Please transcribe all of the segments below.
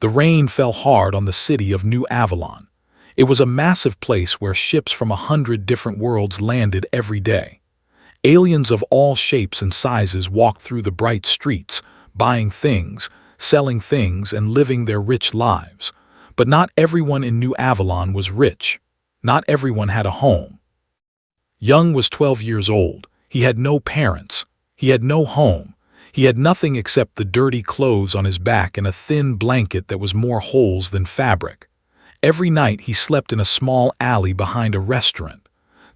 The rain fell hard on the city of New Avalon. It was a massive place where ships from 100 different worlds landed every day. Aliens of all shapes and sizes walked through the bright streets, buying things, selling things, and living their rich lives. But not everyone in New Avalon was rich. Not everyone had a home. Young was 12 years old. He had no parents. He had no home. He had nothing except the dirty clothes on his back and a thin blanket that was more holes than fabric. Every night he slept in a small alley behind a restaurant.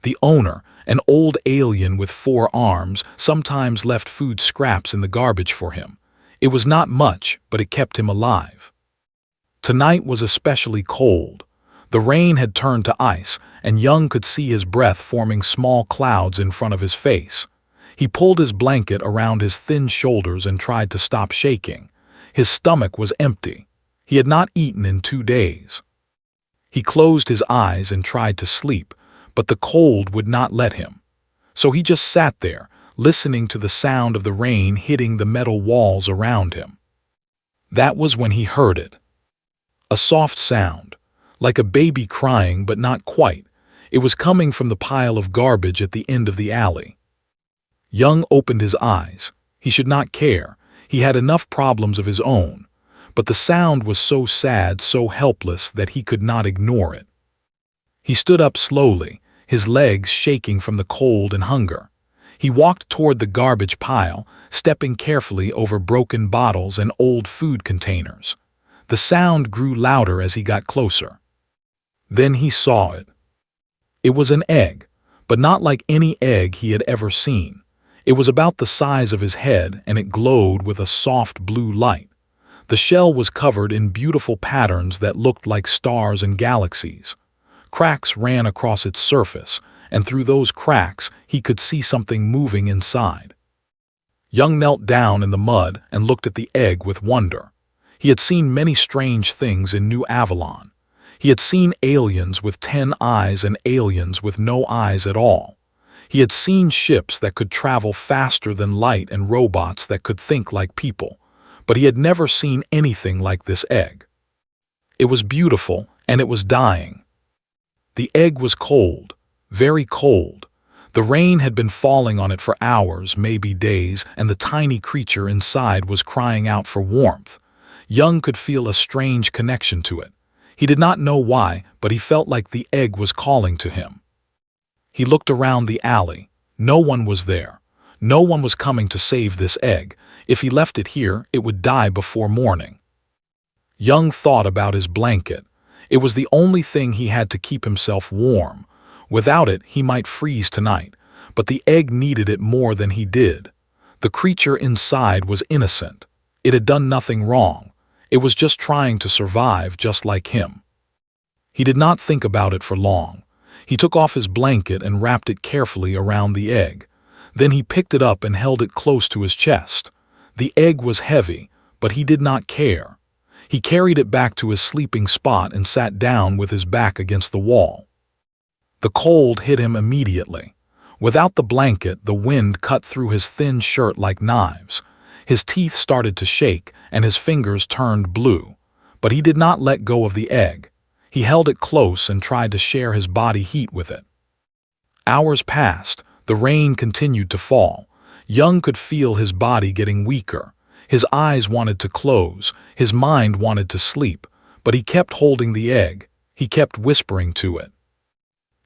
The owner, an old alien with 4 arms, sometimes left food scraps in the garbage for him. It was not much, but it kept him alive. Tonight was especially cold. The rain had turned to ice, and Young could see his breath forming small clouds in front of his face. He pulled his blanket around his thin shoulders and tried to stop shaking. His stomach was empty. He had not eaten in 2 days. He closed his eyes and tried to sleep, but the cold would not let him. So he just sat there, listening to the sound of the rain hitting the metal walls around him. That was when he heard it. A soft sound, like a baby crying but not quite. It was coming from the pile of garbage at the end of the alley. Young opened his eyes. He should not care. He had enough problems of his own. But the sound was so sad, so helpless, that he could not ignore it. He stood up slowly, his legs shaking from the cold and hunger. He walked toward the garbage pile, stepping carefully over broken bottles and old food containers. The sound grew louder as he got closer. Then he saw it. It was an egg, but not like any egg he had ever seen. It was about the size of his head, and it glowed with a soft blue light. The shell was covered in beautiful patterns that looked like stars and galaxies. Cracks ran across its surface, and through those cracks he could see something moving inside. Young knelt down in the mud and looked at the egg with wonder. He had seen many strange things in New Avalon. He had seen aliens with 10 eyes and aliens with no eyes at all. He had seen ships that could travel faster than light and robots that could think like people. But he had never seen anything like this egg. It was beautiful, and it was dying. The egg was cold, very cold. The rain had been falling on it for hours, maybe days, and the tiny creature inside was crying out for warmth. Young could feel a strange connection to it. He did not know why, but he felt like the egg was calling to him. He looked around the alley. No one was there. No one was coming to save this egg. If he left it here, it would die before morning. Young thought about his blanket. It was the only thing he had to keep himself warm. Without it, he might freeze tonight, but the egg needed it more than he did. The creature inside was innocent. It had done nothing wrong. It was just trying to survive, just like him. He did not think about it for long. He took off his blanket and wrapped it carefully around the egg. Then he picked it up and held it close to his chest. The egg was heavy, but he did not care. He carried it back to his sleeping spot and sat down with his back against the wall. The cold hit him immediately. Without the blanket, the wind cut through his thin shirt like knives. His teeth started to shake, and his fingers turned blue. But he did not let go of the egg. He held it close and tried to share his body heat with it. Hours passed. The rain continued to fall. Young could feel his body getting weaker. His eyes wanted to close. His mind wanted to sleep. But he kept holding the egg. He kept whispering to it.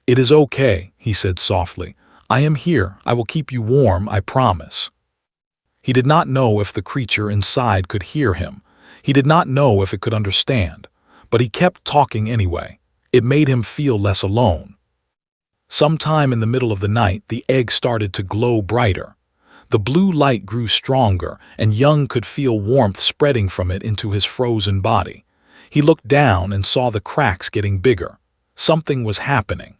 "It is okay," he said softly. "I am here. I will keep you warm, I promise." He did not know if the creature inside could hear him. He did not know if it could understand. But he kept talking anyway. It made him feel less alone. Sometime in the middle of the night, the egg started to glow brighter. The blue light grew stronger, and Young could feel warmth spreading from it into his frozen body. He looked down and saw the cracks getting bigger. Something was happening.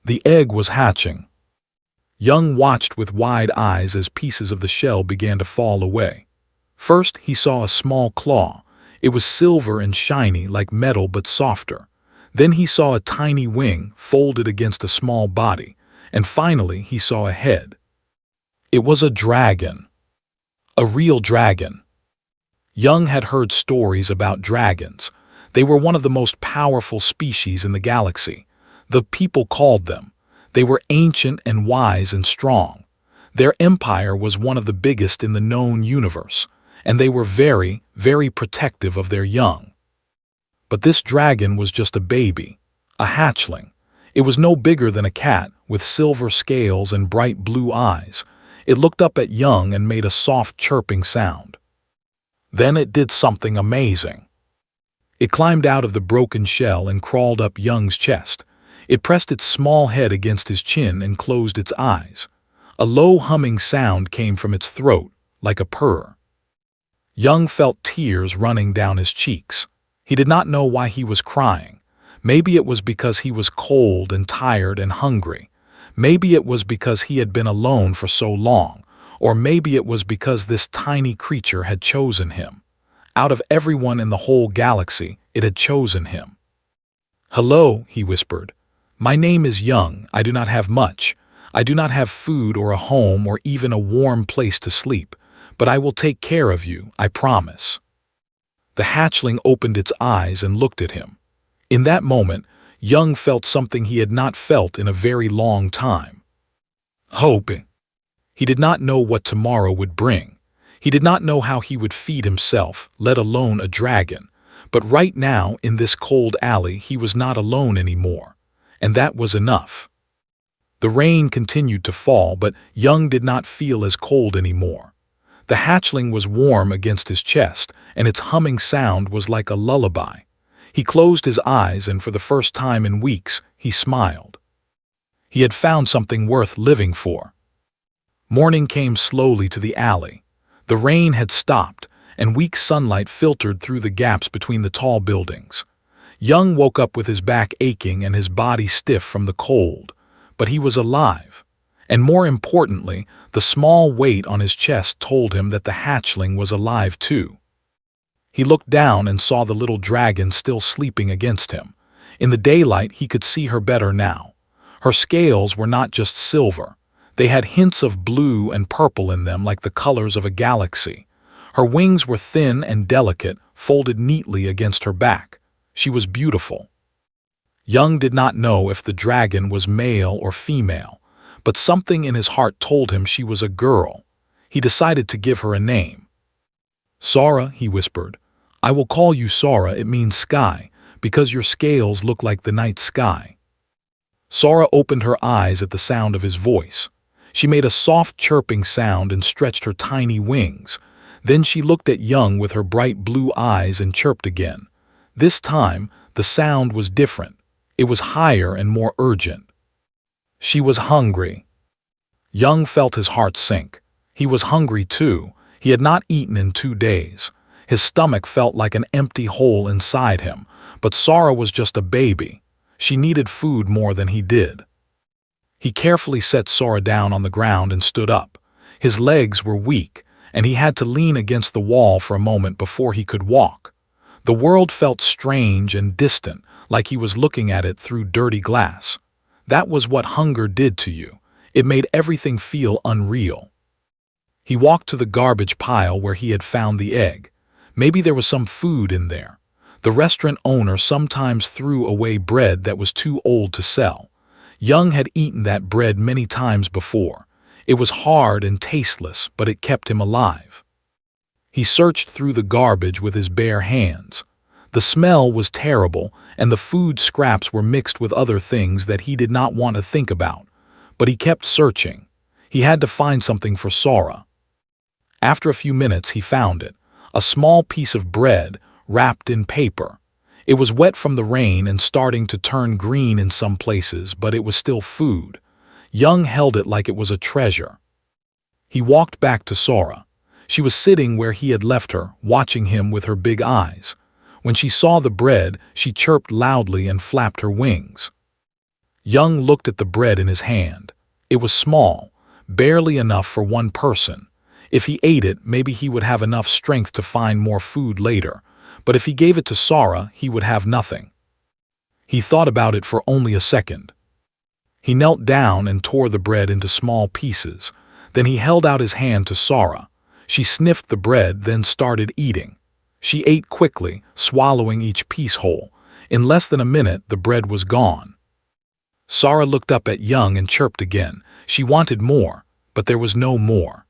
The egg was hatching. Young watched with wide eyes as pieces of the shell began to fall away. First, he saw a small claw. It was silver and shiny like metal but softer. Then he saw a tiny wing folded against a small body, and finally he saw a head. It was a dragon. A real dragon. Young had heard stories about dragons. They were one of the most powerful species in the galaxy. The people called them. They were ancient and wise and strong. Their empire was one of the biggest in the known universe, and they were very, very protective of their young. But this dragon was just a baby, a hatchling. It was no bigger than a cat, with silver scales and bright blue eyes. It looked up at Young and made a soft chirping sound. Then it did something amazing. It climbed out of the broken shell and crawled up Young's chest. It pressed its small head against his chin and closed its eyes. A low humming sound came from its throat, like a purr. Young felt tears running down his cheeks. He did not know why he was crying. Maybe it was because he was cold and tired and hungry. Maybe it was because he had been alone for so long. Or maybe it was because this tiny creature had chosen him. Out of everyone in the whole galaxy, it had chosen him. "Hello," he whispered. "My name is Young. I do not have much. I do not have food or a home or even a warm place to sleep, but I will take care of you, I promise." The hatchling opened its eyes and looked at him. In that moment, Young felt something he had not felt in a very long time. Hope. He did not know what tomorrow would bring. He did not know how he would feed himself, let alone a dragon. But right now, in this cold alley, he was not alone anymore. And that was enough. The rain continued to fall, but Young did not feel as cold anymore. The hatchling was warm against his chest, and its humming sound was like a lullaby. He closed his eyes, and for the first time in weeks, he smiled. He had found something worth living for. Morning came slowly to the alley. The rain had stopped, and weak sunlight filtered through the gaps between the tall buildings. Young woke up with his back aching and his body stiff from the cold, but he was alive. And more importantly, the small weight on his chest told him that the hatchling was alive too. He looked down and saw the little dragon still sleeping against him. In the daylight, he could see her better now. Her scales were not just silver. They had hints of blue and purple in them, like the colors of a galaxy. Her wings were thin and delicate, folded neatly against her back. She was beautiful. Young did not know if the dragon was male or female, but something in his heart told him she was a girl. He decided to give her a name. "Sora," he whispered. "I will call you Sora. It means sky, because your scales look like the night sky." Sora opened her eyes at the sound of his voice. She made a soft chirping sound and stretched her tiny wings. Then she looked at Young with her bright blue eyes and chirped again. This time, the sound was different. It was higher and more urgent. She was hungry. Young felt his heart sink. He was hungry too. He had not eaten in 2 days. His stomach felt like an empty hole inside him, but Sora was just a baby. She needed food more than he did. He carefully set Sora down on the ground and stood up. His legs were weak, and he had to lean against the wall for a moment before he could walk. The world felt strange and distant, like he was looking at it through dirty glass. That was what hunger did to you. It made everything feel unreal. He walked to the garbage pile where he had found the egg. Maybe there was some food in there. The restaurant owner sometimes threw away bread that was too old to sell. Young had eaten that bread many times before. It was hard and tasteless, but it kept him alive. He searched through the garbage with his bare hands. The smell was terrible, and the food scraps were mixed with other things that he did not want to think about. But he kept searching. He had to find something for Sora. After a few minutes, he found it. A small piece of bread, wrapped in paper. It was wet from the rain and starting to turn green in some places, but it was still food. Young held it like it was a treasure. He walked back to Sora. She was sitting where he had left her, watching him with her big eyes. When she saw the bread, she chirped loudly and flapped her wings. Young looked at the bread in his hand. It was small, barely enough for one person. If he ate it, maybe he would have enough strength to find more food later. But if he gave it to Sora, he would have nothing. He thought about it for only a second. He knelt down and tore the bread into small pieces. Then he held out his hand to Sora. She sniffed the bread, then started eating. She ate quickly, swallowing each piece whole. In less than a minute, the bread was gone. Sara looked up at Young and chirped again. She wanted more, but there was no more.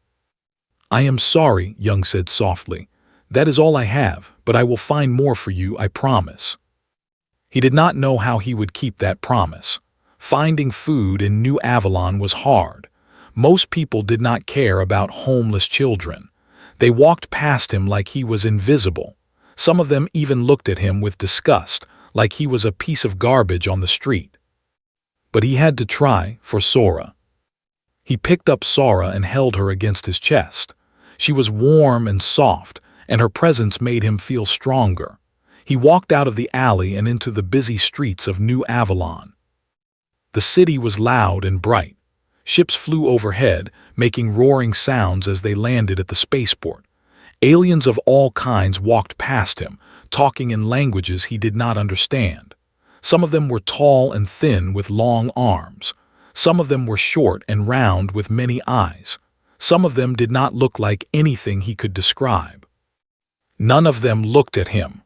"I am sorry," Young said softly. "That is all I have, but I will find more for you, I promise." He did not know how he would keep that promise. Finding food in New Avalon was hard. Most people did not care about homeless children. They walked past him like he was invisible. Some of them even looked at him with disgust, like he was a piece of garbage on the street. But he had to try for Sora. He picked up Sora and held her against his chest. She was warm and soft, and her presence made him feel stronger. He walked out of the alley and into the busy streets of New Avalon. The city was loud and bright. Ships flew overhead, making roaring sounds as they landed at the spaceport. Aliens of all kinds walked past him, talking in languages he did not understand. Some of them were tall and thin with long arms. Some of them were short and round with many eyes. Some of them did not look like anything he could describe. None of them looked at him.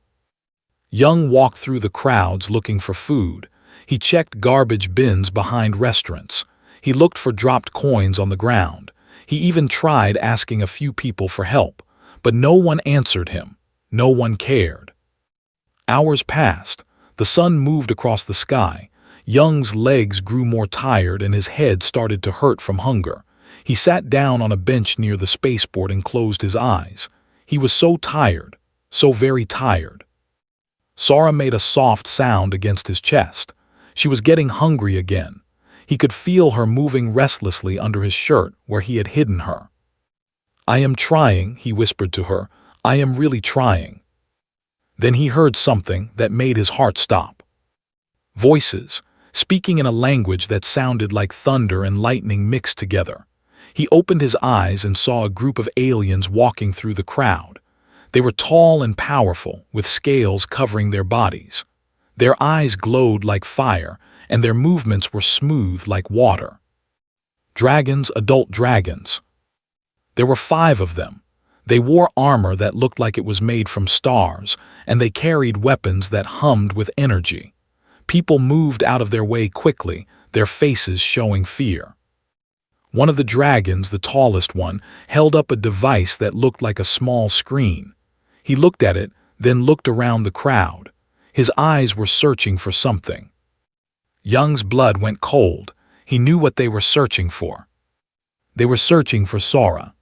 Young walked through the crowds looking for food. He checked garbage bins behind restaurants. He looked for dropped coins on the ground. He even tried asking a few people for help, but no one answered him. No one cared. Hours passed. The sun moved across the sky. Young's legs grew more tired and his head started to hurt from hunger. He sat down on a bench near the spaceport and closed his eyes. He was so tired, so very tired. Sara made a soft sound against his chest. She was getting hungry again. He could feel her moving restlessly under his shirt where he had hidden her. "I am trying," he whispered to her. "I am really trying." Then he heard something that made his heart stop. Voices, speaking in a language that sounded like thunder and lightning mixed together. He opened his eyes and saw a group of aliens walking through the crowd. They were tall and powerful, with scales covering their bodies. Their eyes glowed like fire, and their movements were smooth like water. Dragons, adult dragons. There were 5 of them. They wore armor that looked like it was made from stars, and they carried weapons that hummed with energy. People moved out of their way quickly, their faces showing fear. One of the dragons, the tallest one, held up a device that looked like a small screen. He looked at it, then looked around the crowd. His eyes were searching for something. Young's blood went cold. He knew what they were searching for. They were searching for Sora.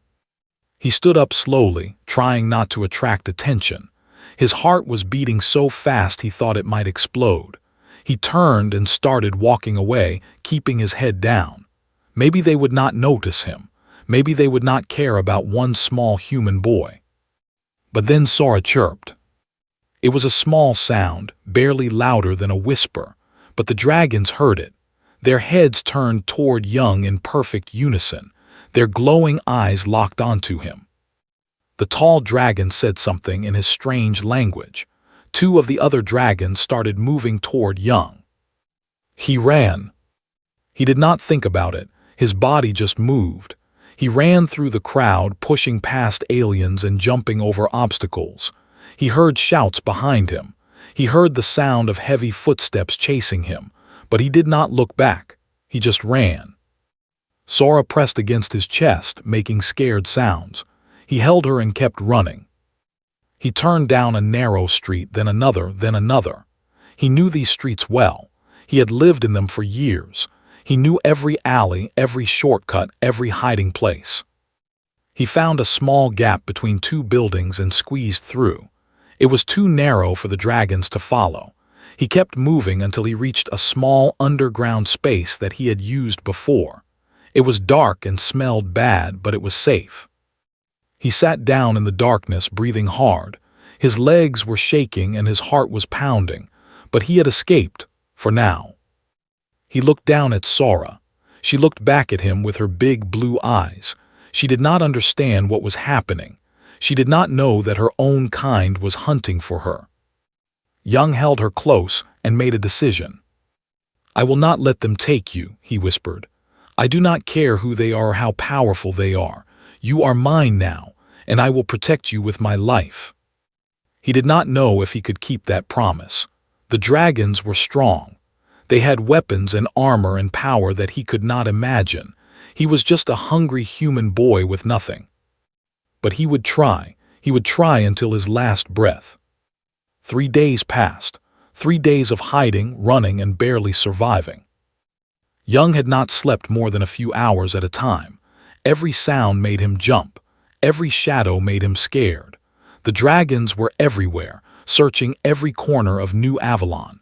He stood up slowly, trying not to attract attention. His heart was beating so fast he thought it might explode. He turned and started walking away, keeping his head down. Maybe they would not notice him. Maybe they would not care about one small human boy. But then Sora chirped. It was a small sound, barely louder than a whisper, but the dragons heard it. Their heads turned toward Young in perfect unison. Their glowing eyes locked onto him. The tall dragon said something in his strange language. 2 of the other dragons started moving toward Young. He ran. He did not think about it. His body just moved. He ran through the crowd, pushing past aliens and jumping over obstacles. He heard shouts behind him. He heard the sound of heavy footsteps chasing him, but he did not look back. He just ran. Sora pressed against his chest, making scared sounds. He held her and kept running. He turned down a narrow street, then another, then another. He knew these streets well. He had lived in them for years. He knew every alley, every shortcut, every hiding place. He found a small gap between 2 buildings and squeezed through. It was too narrow for the dragons to follow. He kept moving until he reached a small underground space that he had used before. It was dark and smelled bad, but it was safe. He sat down in the darkness, breathing hard. His legs were shaking and his heart was pounding, but he had escaped, for now. He looked down at Sora. She looked back at him with her big blue eyes. She did not understand what was happening. She did not know that her own kind was hunting for her. Young held her close and made a decision. "I will not let them take you," he whispered. "I do not care who they are or how powerful they are. You are mine now, and I will protect you with my life." He did not know if he could keep that promise. The dragons were strong. They had weapons and armor and power that he could not imagine. He was just a hungry human boy with nothing. But he would try. He would try until his last breath. 3 days passed. 3 days of hiding, running, and barely surviving. Young had not slept more than a few hours at a time. Every sound made him jump. Every shadow made him scared. The dragons were everywhere, searching every corner of New Avalon.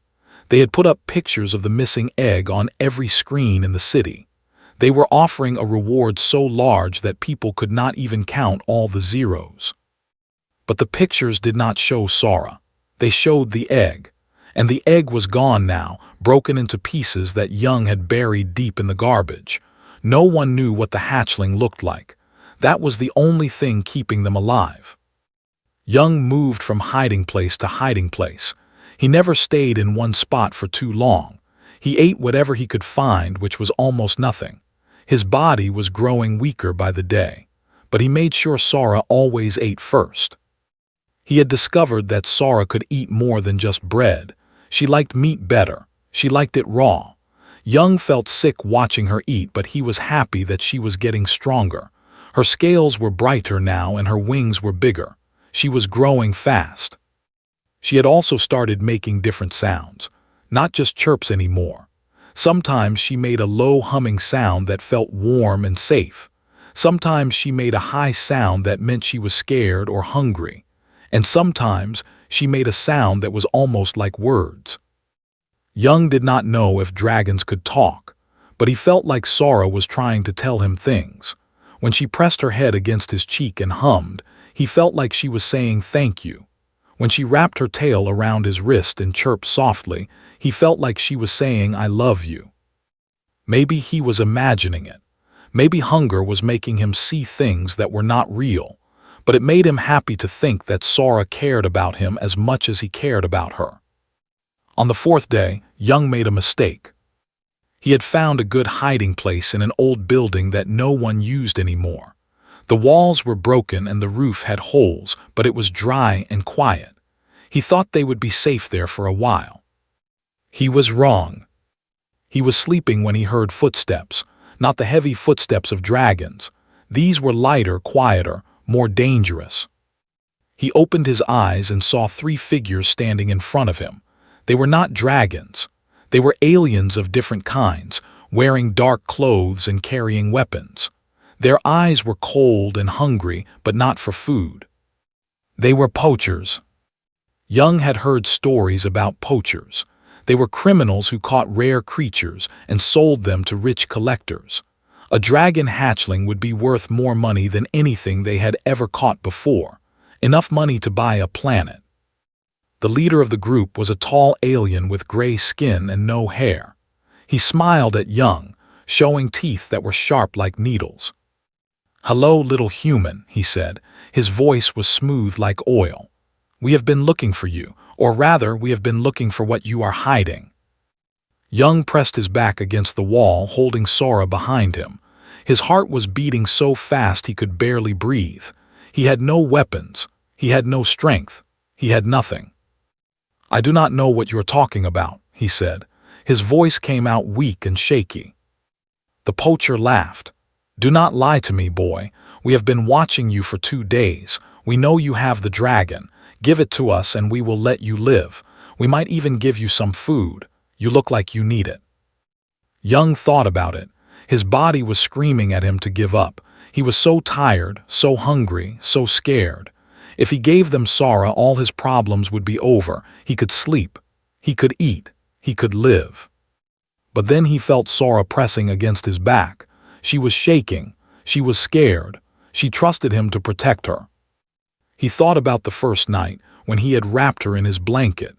They had put up pictures of the missing egg on every screen in the city. They were offering a reward so large that people could not even count all the zeros. But the pictures did not show Sora. They showed the egg. And the egg was gone now, broken into pieces that Young had buried deep in the garbage. No one knew what the hatchling looked like. That was the only thing keeping them alive. Young moved from hiding place to hiding place. He never stayed in one spot for too long. He ate whatever he could find, which was almost nothing. His body was growing weaker by the day, but he made sure Sora always ate first. He had discovered that Sora could eat more than just bread. She liked meat better. She liked it raw. Young felt sick watching her eat, but he was happy that she was getting stronger. Her scales were brighter now and her wings were bigger. She was growing fast. She had also started making different sounds, not just chirps anymore. Sometimes she made a low humming sound that felt warm and safe. Sometimes she made a high sound that meant she was scared or hungry. And sometimes she made a sound that was almost like words. Young did not know if dragons could talk, but he felt like Sora was trying to tell him things. When she pressed her head against his cheek and hummed, he felt like she was saying thank you. When she wrapped her tail around his wrist and chirped softly, he felt like she was saying I love you. Maybe he was imagining it. Maybe hunger was making him see things that were not real. But it made him happy to think that Sora cared about him as much as he cared about her. On the 4th day, Young made a mistake. He had found a good hiding place in an old building that no one used anymore. The walls were broken and the roof had holes, but it was dry and quiet. He thought they would be safe there for a while. He was wrong. He was sleeping when he heard footsteps, not the heavy footsteps of dragons. These were lighter, quieter, more dangerous. He opened his eyes and saw 3 figures standing in front of him. They were not dragons. They were aliens of different kinds, wearing dark clothes and carrying weapons. Their eyes were cold and hungry, but not for food. They were poachers. Young had heard stories about poachers. They were criminals who caught rare creatures and sold them to rich collectors. A dragon hatchling would be worth more money than anything they had ever caught before, enough money to buy a planet. The leader of the group was a tall alien with gray skin and no hair. He smiled at Young, showing teeth that were sharp like needles. "Hello, little human," he said. His voice was smooth like oil. "We have been looking for you, or rather, we have been looking for what you are hiding." Young pressed his back against the wall, holding Sora behind him. His heart was beating so fast he could barely breathe. He had no weapons. He had no strength. He had nothing. "I do not know what you are talking about," he said. His voice came out weak and shaky. The poacher laughed. "Do not lie to me, boy. We have been watching you for 2 days. We know you have the dragon. Give it to us and we will let you live. We might even give you some food. You look like you need it." Young thought about it. His body was screaming at him to give up. He was so tired, so hungry, so scared. If he gave them Sora, all his problems would be over. He could sleep. He could eat. He could live. But then he felt Sora pressing against his back. She was shaking. She was scared. She trusted him to protect her. He thought about the first night, when he had wrapped her in his blanket.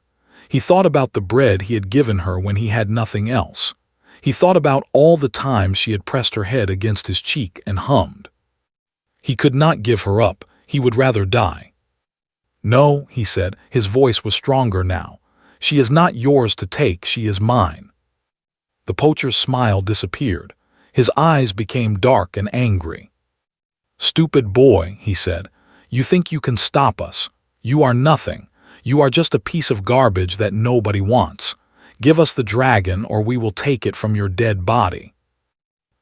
He thought about the bread he had given her when he had nothing else. He thought about all the times she had pressed her head against his cheek and hummed. He could not give her up. He would rather die. "No," he said. His voice was stronger now. "She is not yours to take. She is mine." The poacher's smile disappeared. His eyes became dark and angry. "Stupid boy," he said. "You think you can stop us. You are nothing. You are just a piece of garbage that nobody wants. Give us the dragon or we will take it from your dead body."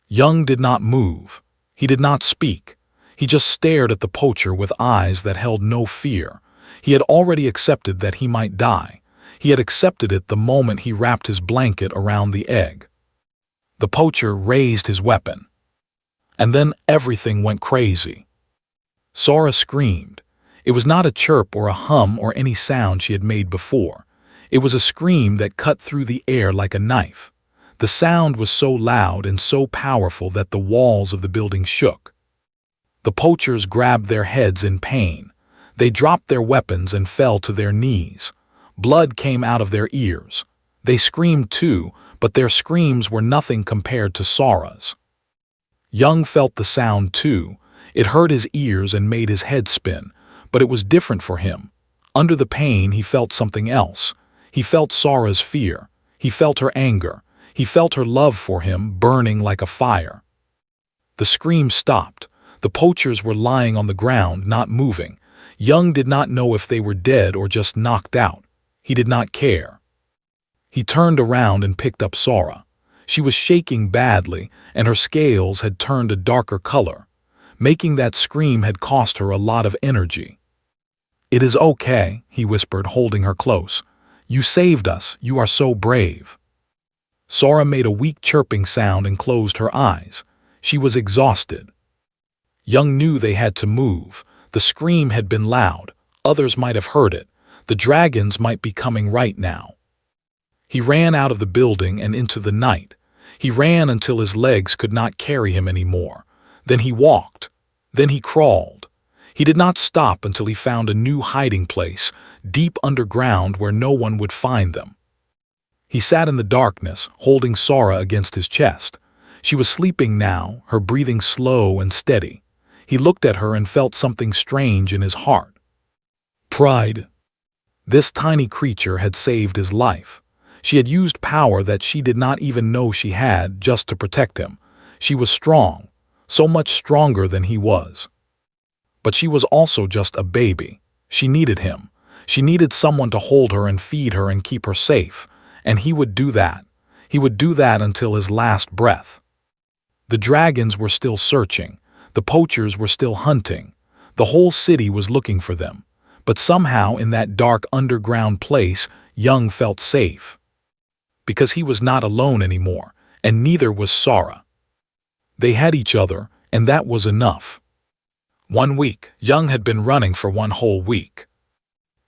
Young did not move. He did not speak. He just stared at the poacher with eyes that held no fear. He had already accepted that he might die. He had accepted it the moment he wrapped his blanket around the egg. The poacher raised his weapon. And then everything went crazy. Sora screamed. It was not a chirp or a hum or any sound she had made before. It was a scream that cut through the air like a knife. The sound was so loud and so powerful that the walls of the building shook. The poachers grabbed their heads in pain. They dropped their weapons and fell to their knees. Blood came out of their ears. They screamed too, but their screams were nothing compared to Sora's. Young felt the sound too. It hurt his ears and made his head spin, but it was different for him. Under the pain, he felt something else. He felt Sora's fear. He felt her anger. He felt her love for him burning like a fire. The scream stopped. The poachers were lying on the ground, not moving. Young did not know if they were dead or just knocked out. He did not care. He turned around and picked up Sora. She was shaking badly, and her scales had turned a darker color. Making that scream had cost her a lot of energy. "It is okay," he whispered, holding her close. "You saved us. You are so brave." Sora made a weak chirping sound and closed her eyes. She was exhausted. Young knew they had to move. The scream had been loud. Others might have heard it. The dragons might be coming right now. He ran out of the building and into the night. He ran until his legs could not carry him anymore. Then he walked. Then he crawled. He did not stop until he found a new hiding place, deep underground where no one would find them. He sat in the darkness, holding Sora against his chest. She was sleeping now, her breathing slow and steady. He looked at her and felt something strange in his heart. Pride. This tiny creature had saved his life. She had used power that she did not even know she had just to protect him. She was strong, so much stronger than he was. But she was also just a baby. She needed him. She needed someone to hold her and feed her and keep her safe. And he would do that. He would do that until his last breath. The dragons were still searching. The poachers were still hunting. The whole city was looking for them. But somehow in that dark underground place, Young felt safe. Because he was not alone anymore, and neither was Sora. They had each other, and that was enough. 1 week. Young had been running for 1 whole week.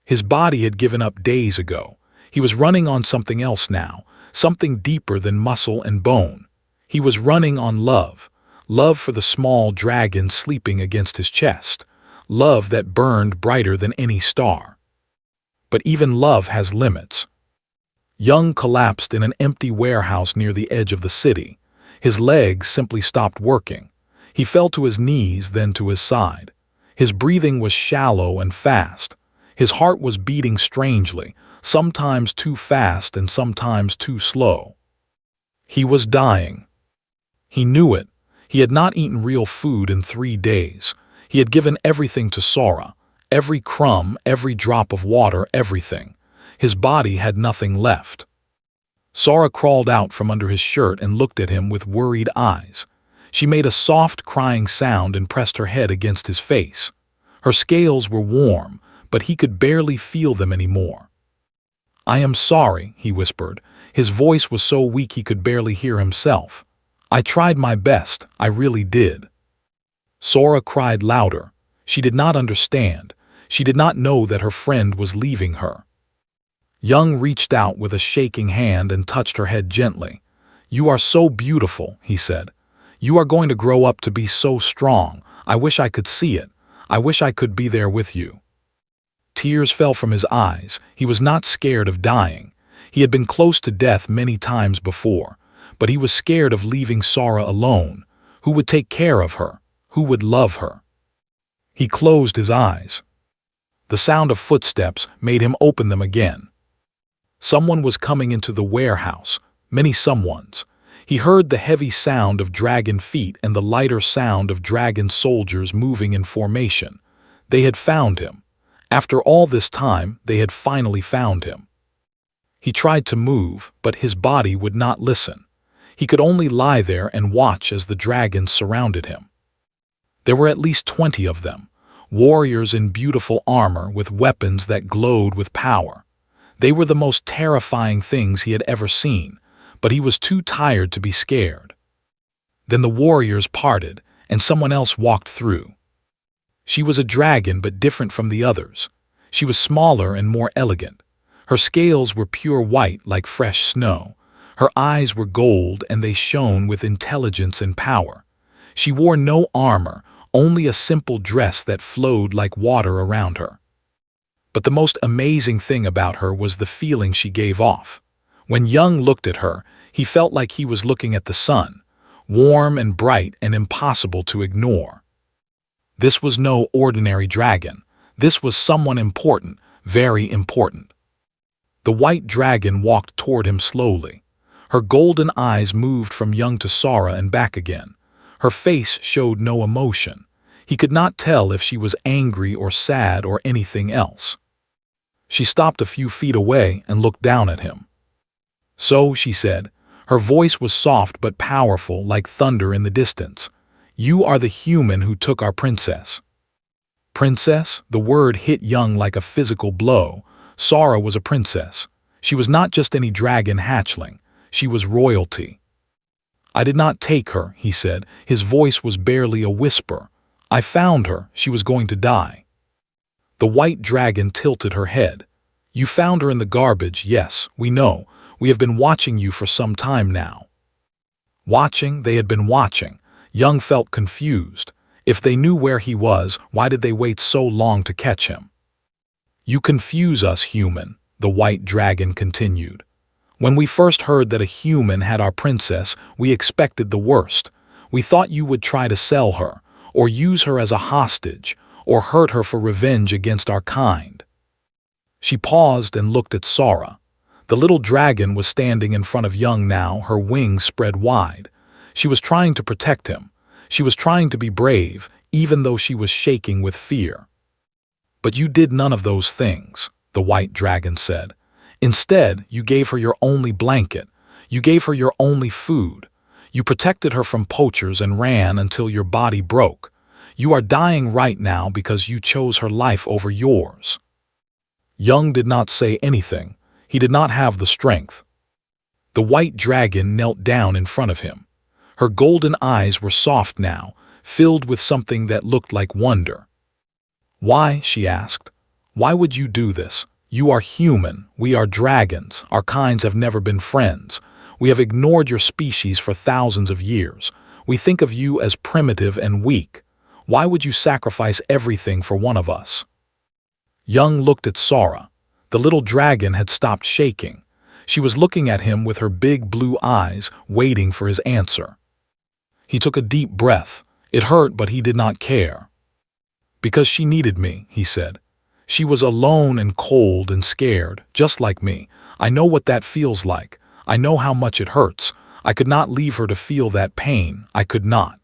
His body had given up days ago. He was running on something else now, something deeper than muscle and bone. He was running on love. Love for the small dragon sleeping against his chest. Love that burned brighter than any star. But even love has limits. Young collapsed in an empty warehouse near the edge of the city. His legs simply stopped working. He fell to his knees, then to his side. His breathing was shallow and fast. His heart was beating strangely, sometimes too fast and sometimes too slow. He was dying. He knew it. He had not eaten real food in 3 days. He had given everything to Sora. Every crumb, every drop of water, everything. His body had nothing left. Sora crawled out from under his shirt and looked at him with worried eyes. She made a soft crying sound and pressed her head against his face. Her scales were warm, but he could barely feel them anymore. "I am sorry," he whispered. His voice was so weak he could barely hear himself. "I tried my best, I really did." Sora cried louder. She did not understand. She did not know that her friend was leaving her. Young reached out with a shaking hand and touched her head gently. "You are so beautiful," he said. "You are going to grow up to be so strong. I wish I could see it. I wish I could be there with you." Tears fell from his eyes. He was not scared of dying. He had been close to death many times before, but he was scared of leaving Sora alone. Who would take care of her? Who would love her? He closed his eyes. The sound of footsteps made him open them again. Someone was coming into the warehouse, many someones. He heard the heavy sound of dragon feet and the lighter sound of dragon soldiers moving in formation. They had found him. After all this time, they had finally found him. He tried to move, but his body would not listen. He could only lie there and watch as the dragons surrounded him. There were at least 20 of them, warriors in beautiful armor with weapons that glowed with power. They were the most terrifying things he had ever seen, but he was too tired to be scared. Then the warriors parted, and someone else walked through. She was a dragon, but different from the others. She was smaller and more elegant. Her scales were pure white like fresh snow. Her eyes were gold, and they shone with intelligence and power. She wore no armor, only a simple dress that flowed like water around her. But the most amazing thing about her was the feeling she gave off. When Young looked at her, he felt like he was looking at the sun, warm and bright and impossible to ignore. This was no ordinary dragon. This was someone important, very important. The white dragon walked toward him slowly. Her golden eyes moved from Young to Sora and back again. Her face showed no emotion. He could not tell if she was angry or sad or anything else. She stopped a few feet away and looked down at him. "So," she said, her voice was soft but powerful like thunder in the distance, "you are the human who took our princess." Princess? The word hit Young like a physical blow. Sora was a princess. She was not just any dragon hatchling. She was royalty. "I did not take her," he said. His voice was barely a whisper. "I found her. She was going to die." The white dragon tilted her head. "You found her in the garbage, yes, we know. We have been watching you for some time now." Watching? They had been watching. Young felt confused. If they knew where he was, why did they wait so long to catch him? "You confuse us, human," the white dragon continued. "When we first heard that a human had our princess, we expected the worst. We thought you would try to sell her, or use her as a hostage, or hurt her for revenge against our kind." She paused and looked at Sora. The little dragon was standing in front of Young now, her wings spread wide. She was trying to protect him. She was trying to be brave, even though she was shaking with fear. "But you did none of those things," the white dragon said. "Instead, you gave her your only blanket. You gave her your only food. You protected her from poachers and ran until your body broke. You are dying right now because you chose her life over yours." Young did not say anything. He did not have the strength. The white dragon knelt down in front of him. Her golden eyes were soft now, filled with something that looked like wonder. "Why?" she asked. "Why would you do this? You are human. We are dragons. Our kinds have never been friends. We have ignored your species for thousands of years. We think of you as primitive and weak. Why would you sacrifice everything for one of us?" Young looked at Sora. The little dragon had stopped shaking. She was looking at him with her big blue eyes, waiting for his answer. He took a deep breath. It hurt, but he did not care. "Because she needed me," he said. "She was alone and cold and scared, just like me. I know what that feels like. I know how much it hurts. I could not leave her to feel that pain. I could not."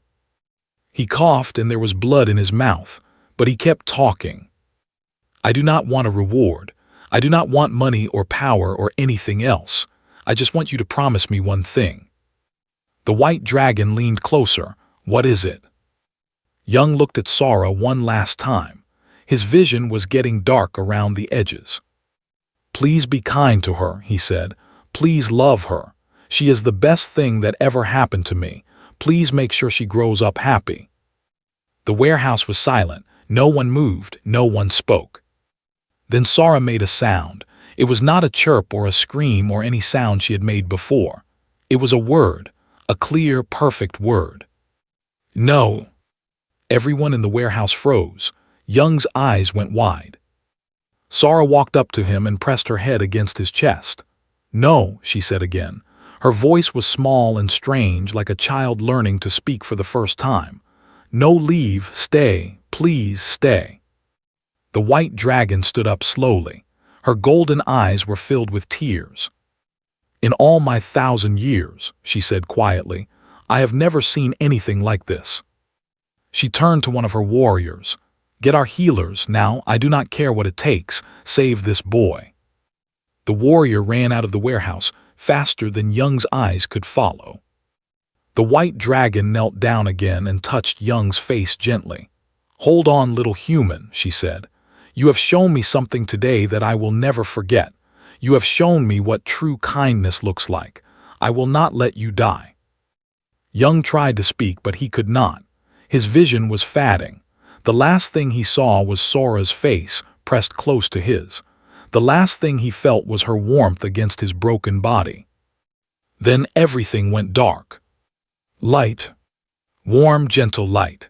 He coughed and there was blood in his mouth, but he kept talking. "I do not want a reward. I do not want money or power or anything else. I just want you to promise me one thing." The white dragon leaned closer. "What is it?" Young looked at Sora one last time. His vision was getting dark around the edges. "Please be kind to her," he said. "Please love her. She is the best thing that ever happened to me. Please make sure she grows up happy." The warehouse was silent. No one moved. No one spoke. Then Sora made a sound. It was not a chirp or a scream or any sound she had made before. It was a word, a clear, perfect word. "No." Everyone in the warehouse froze. Young's eyes went wide. Sora walked up to him and pressed her head against his chest. "No," she said again. Her voice was small and strange, like a child learning to speak for the first time. "No, leave, stay, please stay." The white dragon stood up slowly. Her golden eyes were filled with tears. "In all my 1,000 years," she said quietly, "I have never seen anything like this." She turned to one of her warriors. Get our healers, now, I do not care what it takes, save this boy. The warrior ran out of the warehouse, faster than Young's eyes could follow. The white dragon knelt down again and touched Young's face gently. Hold on, little human, she said. You have shown me something today that I will never forget. You have shown me what true kindness looks like. I will not let you die. Young tried to speak, but he could not. His vision was fading. The last thing he saw was Sora's face, pressed close to his. The last thing he felt was her warmth against his broken body. Then everything went dark. Light. Warm, gentle light.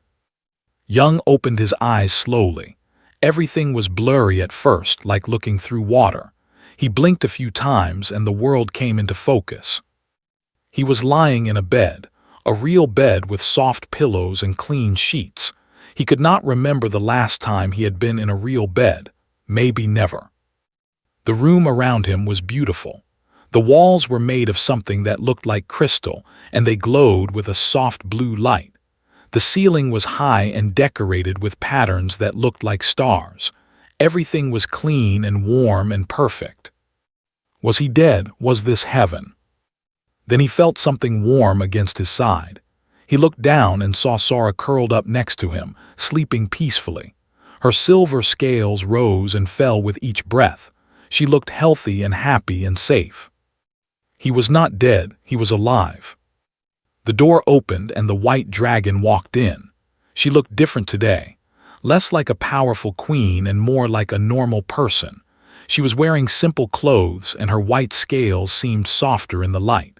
Young opened his eyes slowly. Everything was blurry at first, like looking through water. He blinked a few times and the world came into focus. He was lying in a bed, a real bed with soft pillows and clean sheets. He could not remember the last time he had been in a real bed, maybe never. The room around him was beautiful. The walls were made of something that looked like crystal, and they glowed with a soft blue light. The ceiling was high and decorated with patterns that looked like stars. Everything was clean and warm and perfect. Was he dead? Was this heaven? Then he felt something warm against his side. He looked down and saw Sora curled up next to him, sleeping peacefully. Her silver scales rose and fell with each breath. She looked healthy and happy and safe. He was not dead, he was alive. The door opened and the white dragon walked in. She looked different today, less like a powerful queen and more like a normal person. She was wearing simple clothes and her white scales seemed softer in the light.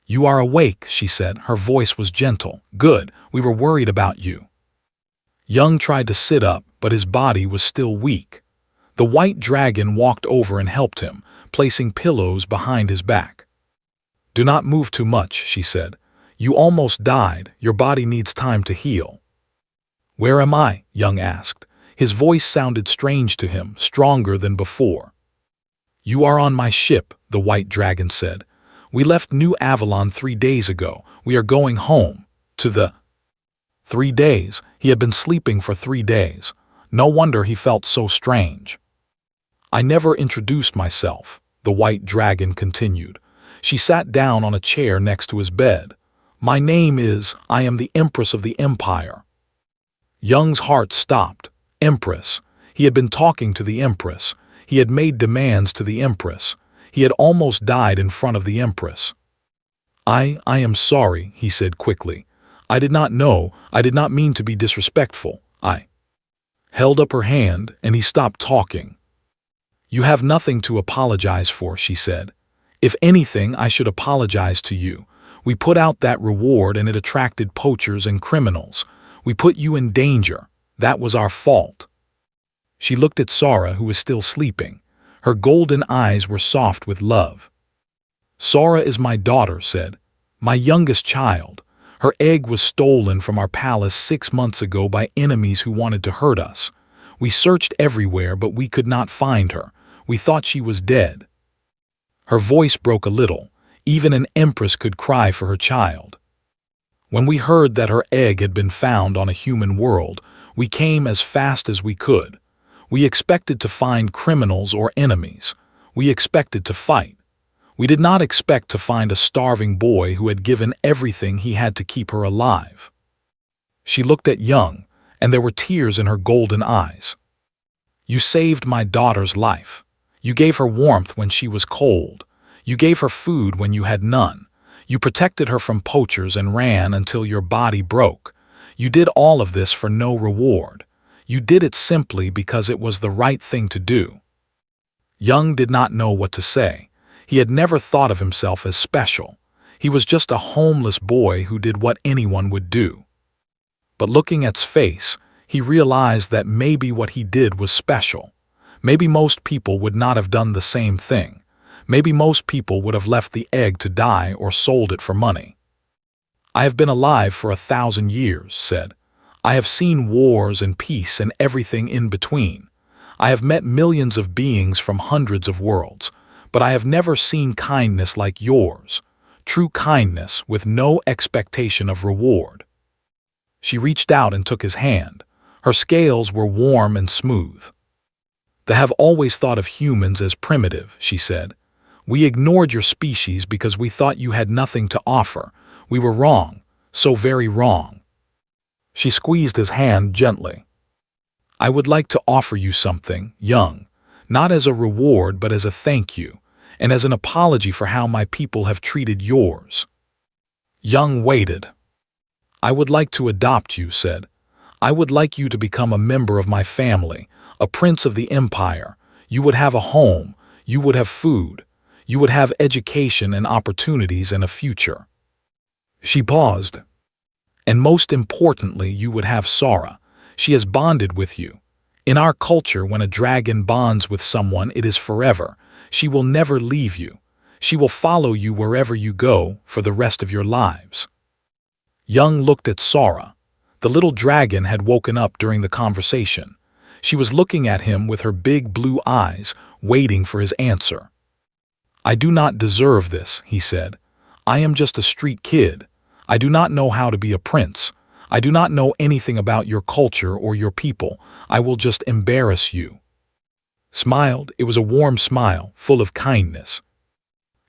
You are awake, she said. Her voice was gentle. Good, we were worried about you. Young tried to sit up, but his body was still weak. The white dragon walked over and helped him, placing pillows behind his back. Do not move too much, she said. You almost died. Your body needs time to heal. Where am I? Young asked. His voice sounded strange to him, stronger than before. You are on my ship, the white dragon said. We left New Avalon 3 days ago. We are going home. To the... 3 days. He had been sleeping for 3 days. No wonder he felt so strange. I never introduced myself, the white dragon continued. She sat down on a chair next to his bed. My name is, I am the Empress of the Empire. Young's heart stopped. Empress. He had been talking to the Empress. He had made demands to the Empress. He had almost died in front of the Empress. I am sorry, he said quickly. I did not know, I did not mean to be disrespectful. I held up her hand and he stopped talking. You have nothing to apologize for, she said. If anything, I should apologize to you. We put out that reward and it attracted poachers and criminals. We put you in danger. That was our fault. She looked at Sora, who was still sleeping. Her golden eyes were soft with love. Sora is my daughter, said. My youngest child. Her egg was stolen from our palace 6 months ago by enemies who wanted to hurt us. We searched everywhere, but we could not find her. We thought she was dead. Her voice broke a little. Even an empress could cry for her child. When we heard that her egg had been found on a human world, we came as fast as we could. We expected to find criminals or enemies. We expected to fight. We did not expect to find a starving boy who had given everything he had to keep her alive. She looked at Young, and there were tears in her golden eyes. You saved my daughter's life. You gave her warmth when she was cold. You gave her food when you had none. You protected her from poachers and ran until your body broke. You did all of this for no reward. You did it simply because it was the right thing to do. Young did not know what to say. He had never thought of himself as special. He was just a homeless boy who did what anyone would do. But looking at his face, he realized that maybe what he did was special. Maybe most people would not have done the same thing. Maybe most people would have left the egg to die or sold it for money. I have been alive for 1,000 years, said. I have seen wars and peace and everything in between. I have met millions of beings from hundreds of worlds, but I have never seen kindness like yours. True kindness with no expectation of reward. She reached out and took his hand. Her scales were warm and smooth. "They have always thought of humans as primitive," she said. "We ignored your species because we thought you had nothing to offer. We were wrong, so very wrong." She squeezed his hand gently. "I would like to offer you something, Young, not as a reward but as a thank you, and as an apology for how my people have treated yours." Young waited. "I would like to adopt you," said. "I would like you to become a member of my family, a prince of the empire. You would have a home, you would have food, you would have education and opportunities and a future." She paused. "And most importantly, you would have Sara. She has bonded with you. In our culture, when a dragon bonds with someone, it is forever. She will never leave you. She will follow you wherever you go for the rest of your lives." Young looked at Sara. The little dragon had woken up during the conversation. She was looking at him with her big blue eyes, waiting for his answer. "I do not deserve this," he said. "I am just a street kid. I do not know how to be a prince. I do not know anything about your culture or your people. I will just embarrass you." Smiled. It was a warm smile, full of kindness.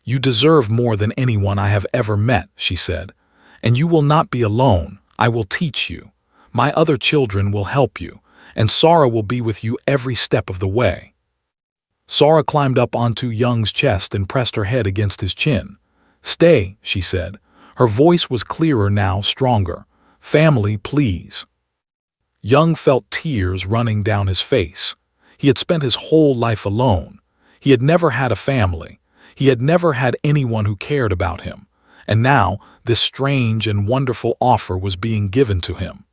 "You deserve more than anyone I have ever met," she said. "And you will not be alone. I will teach you. My other children will help you, and Sara will be with you every step of the way." Sara climbed up onto Young's chest and pressed her head against his chin. "Stay," she said. Her voice was clearer now, stronger. "Family, please." Young felt tears running down his face. He had spent his whole life alone. He had never had a family. He had never had anyone who cared about him. And now, this strange and wonderful offer was being given to him.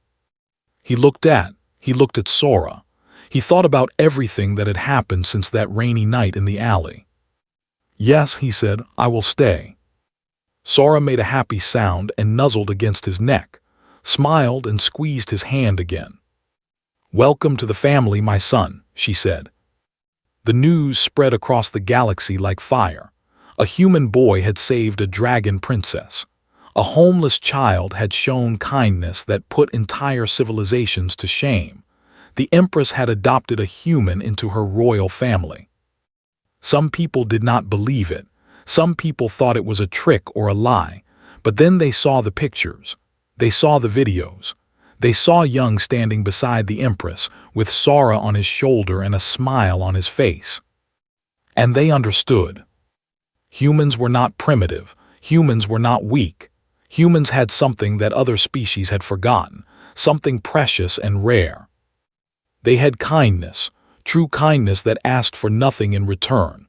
He looked at Sara. He thought about everything that had happened since that rainy night in the alley. "Yes," he said, "I will stay." Sara made a happy sound and nuzzled against his neck, smiled and squeezed his hand again. "Welcome to the family, my son," she said. The news spread across the galaxy like fire. A human boy had saved a dragon princess. A homeless child had shown kindness that put entire civilizations to shame. The Empress had adopted a human into her royal family. Some people did not believe it. Some people thought it was a trick or a lie. But then they saw the pictures. They saw the videos. They saw Young standing beside the Empress, with Sara on his shoulder and a smile on his face. And they understood. Humans were not primitive. Humans were not weak. Humans had something that other species had forgotten, something precious and rare. They had kindness, true kindness that asked for nothing in return.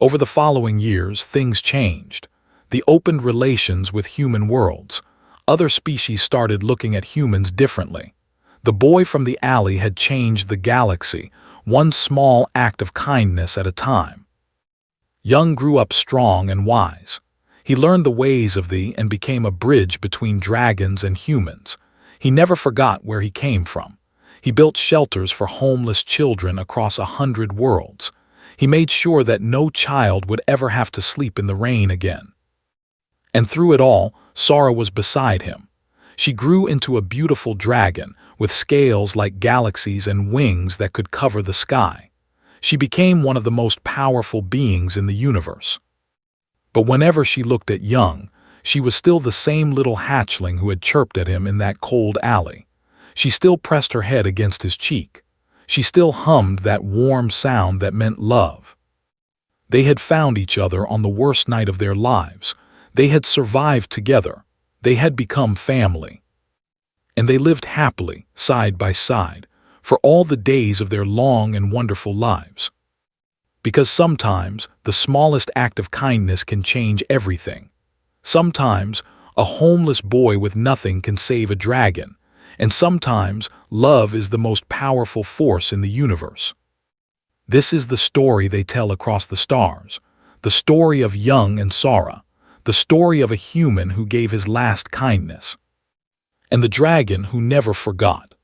Over the following years, things changed. They opened relations with human worlds. Other species started looking at humans differently. The boy from the alley had changed the galaxy, one small act of kindness at a time. Young grew up strong and wise. He learned the ways of the and became a bridge between dragons and humans. He never forgot where he came from. He built shelters for homeless children across 100 worlds. He made sure that no child would ever have to sleep in the rain again. And through it all, Sara was beside him. She grew into a beautiful dragon with scales like galaxies and wings that could cover the sky. She became one of the most powerful beings in the universe. But whenever she looked at Young, she was still the same little hatchling who had chirped at him in that cold alley. She still pressed her head against his cheek. She still hummed that warm sound that meant love. They had found each other on the worst night of their lives. They had survived together. They had become family. And they lived happily, side by side, for all the days of their long and wonderful lives. Because sometimes the smallest act of kindness can change everything. Sometimes a homeless boy with nothing can save a dragon, and sometimes love is the most powerful force in the universe. This is the story they tell across the stars, the story of Young and Sara, the story of a human who gave his last kindness, and the dragon who never forgot.